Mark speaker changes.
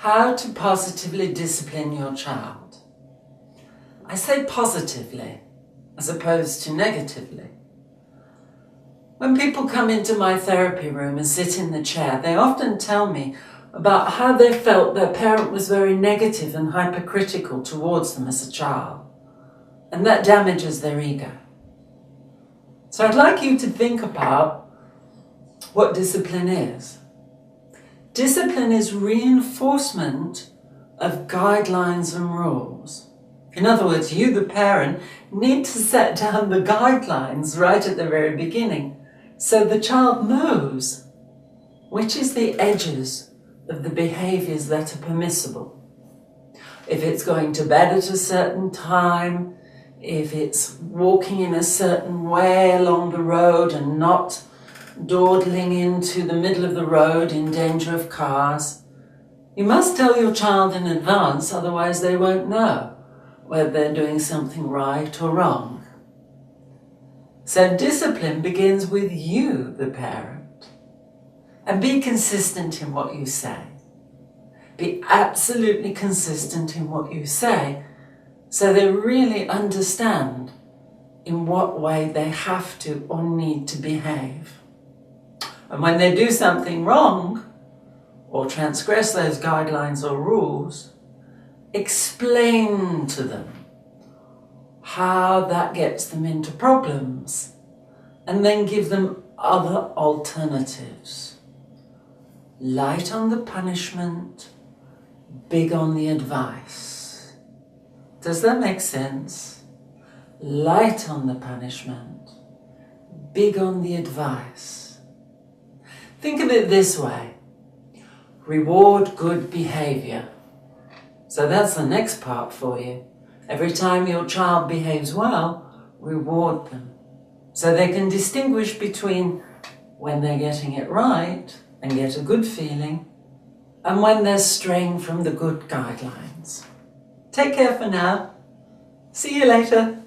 Speaker 1: How to positively discipline your child. I say positively as opposed to negatively. When people come into my therapy room and sit in the chair, they often tell me about how they felt their parent was very negative and hypocritical towards them as a child, and that damages their ego. So I'd like you to think about what discipline is. Discipline is reinforcement of guidelines and rules. In other words, you, the parent, need to set down the guidelines right at the very beginning so the child knows which is the edges of the behaviours that are permissible. If it's going to bed at a certain time, if it's walking in a certain way along the road and not dawdling into the middle of the road in danger of cars. You must tell your child in advance, otherwise they won't know whether they're doing something right or wrong. So discipline begins with you, the parent. And be consistent in what you say. Be absolutely consistent in what you say, so they really understand in what way they have to or need to behave. And when they do something wrong, or transgress those guidelines or rules, explain to them how that gets them into problems, and then give them other alternatives. Light on the punishment, big on the advice. Does that make sense? Light on the punishment, big on the advice. Think of it this way. Reward good behaviour. So that's the next part for you. Every time your child behaves well, reward them. So they can distinguish between when they're getting it right and get a good feeling, and when they're straying from the good guidelines. Take care for now. See you later.